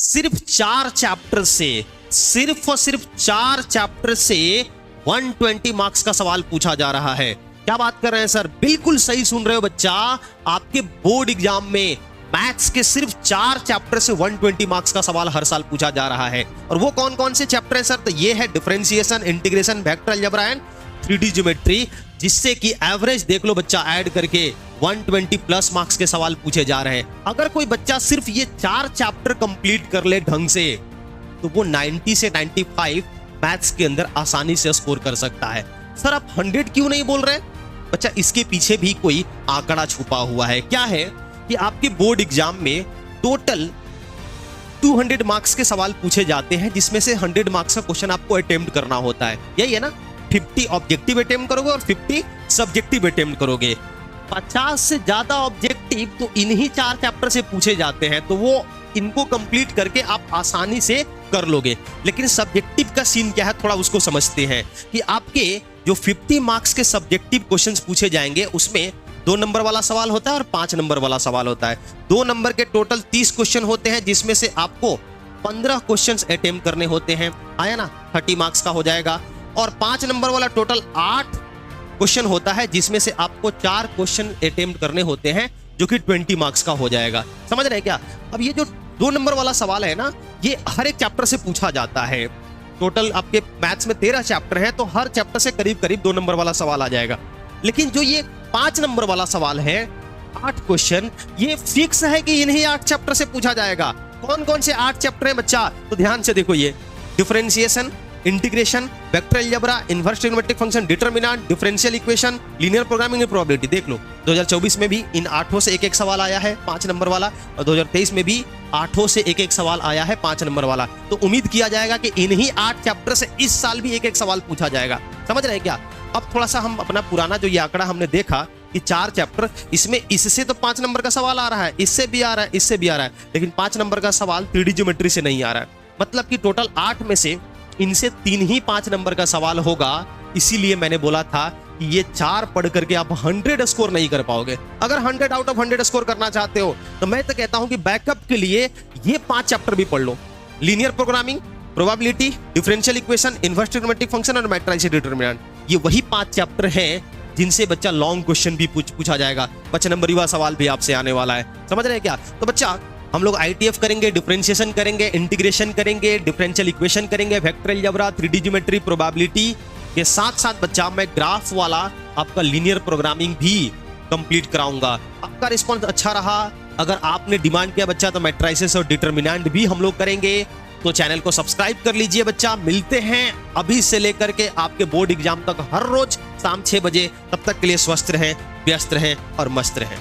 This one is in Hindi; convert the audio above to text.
सिर्फ 4 चैप्टर से, सिर्फ और सिर्फ 4 चैप्टर से 120 मार्क्स का सवाल पूछा जा रहा है। क्या बात कर रहे हैं सर? बिल्कुल सही सुन रहे हो बच्चा। आपके बोर्ड एग्जाम में मैथ्स के सिर्फ 4 चैप्टर से 120 मार्क्स का सवाल हर साल पूछा जा रहा है। और वो कौन कौन से चैप्टर है सर? तो ये है differentiation, integration, vector algebra and 3D geometry, जिससे कि एवरेज देख लो बच्चा ऐड करके 120 प्लस मार्क्स के सवाल पूछे जा रहे हैं। अगर कोई बच्चा सिर्फ ये 4 चैप्टर कंप्लीट कर ले ढंग से तो वो 90 से 95 मैथ्स के अंदर आसानी से स्कोर कर सकता है। सर आप 100 क्यों नहीं बोल रहे? बच्चा इसके पीछे भी कोई आंकड़ा छुपा हुआ है। क्या है कि आपके बोर्ड एग्जाम में टोटल 200 मार्क्स के सवाल पूछे जाते हैं, जिसमें से 100 मार्क्स का क्वेश्चन आपको अटेम्प्ट करना होता है। यही है ना? 50 ऑब्जेक्टिव अटेम्प्ट करोगे और 50 सब्जेक्टिव अटेम्प्ट करोगे। 50 से ज्यादा ऑब्जेक्टिव तो इन्हीं 4 चैप्टर से पूछे जाते हैं, तो वो इनको कंप्लीट करके आप आसानी से कर लोगे। लेकिन सब्जेक्टिव का सीन क्या है, थोड़ा उसको समझते हैं कि आपके जो 50 मार्क्स के सब्जेक्टिव क्वेश्चंस पूछे जाएंगे उसमें 2 नंबर वाला सवाल होता है और 5 नंबर वाला सवाल होता है। 2 नंबर के टोटल 30 क्वेश्चन होते हैं, जिसमें से आपको 15 क्वेश्चंस अटेम्प्ट करने होते हैं। आया ना? 30 मार्क्स का हो जाएगा। और 5 नंबर वाला टोटल 8 क्वेश्चन होता है, जिसमें से आपको 4 क्वेश्चन अटेम्प्ट करने होते हैं, जो कि 20 मार्क्स का हो जाएगा। समझ रहे हैं क्या? अब ये जो 2 नंबर वाला सवाल है ना, ये हर एक चैप्टर से पूछा जाता है। टोटल आपके मैथ्स में 13 चैप्टर हैं, तो हर चैप्टर से करीब करीब 2 नंबर वाला सवाल आ जाएगा। लेकिन जो ये 5 नंबर वाला सवाल है, 8 क्वेश्चन, ये फिक्स है कि इन्हीं 8 चैप्टर से पूछा जाएगा। कौन कौन से 8 चैप्टर है बच्चा? तो ध्यान से देखो, ये differentiation, integration, vector algebra, inverse trigonometric function, determinant, differential equation, linear programming and probability. देख लो 2024 में भी इन 8 से एक सवाल आया है 5 नंबर वाला, और 2023 में भी 8 से एक सवाल आया है 5 नंबर वाला। तो उम्मीद किया जाएगा कि इन्हीं 8 चैप्टर से इस साल भी एक सवाल पूछा जाएगा। समझ रहे हैं क्या? अब थोड़ा सा हम अपना पुराना जो ये आंकड़ा हमने देखा कि 4 चैप्टर, इसमें इससे तो 5 नंबर का सवाल आ रहा है, इससे भी आ रहा है, इससे भी आ रहा है, लेकिन 5 नंबर का सवाल 3D ज्योमेट्री से नहीं आ रहा है। मतलब कि टोटल 8 में से इनसे 3 ही 5 नंबर का सवाल होगा। इसीलिए मैंने बोला था कि ये 4 पढ़ करके आप 100 स्कोर नहीं कर पाओगे। अगर 100 आउट ऑफ 100 स्कोर करना चाहते हो तो मैं तो कहता हूं कि बैकअप के लिए ये 5 चैप्टर भी पढ़ लो। Linear programming, probability, differential equation, inverse trigonometric function और मैट्रिक्स डिटरमिनेंट, ये वही 5 चैप्टर हैं जिनसे बच्चा लॉन्ग क्वेश्चन भी पूछा जाएगा। 5 नंबरी वाला सवाल भी आपसे आने वाला है। समझ रहे हैं क्या? तो बच्चा हम लोग ITF करेंगे, डिफरेंशिएशन करेंगे, इंटीग्रेशन करेंगे, डिफरेंशियल इक्वेशन करेंगे, vector algebra, 3D geometry, probability के साथ साथ बच्चा मैं ग्राफ वाला आपका लीनियर प्रोग्रामिंग भी कंप्लीट कराऊंगा। आपका रिस्पॉन्स अच्छा रहा, अगर आपने डिमांड किया बच्चा, तो मैट्रिसेस और डिटरमिनेंट भी हम लोग करेंगे। तो चैनल को सब्सक्राइब कर लीजिए बच्चा। मिलते हैं अभी से लेकर के आपके बोर्ड एग्जाम तक हर रोज शाम 6 बजे। तब तक के लिए स्वस्थ रहें, व्यस्त रहें और मस्त रहें।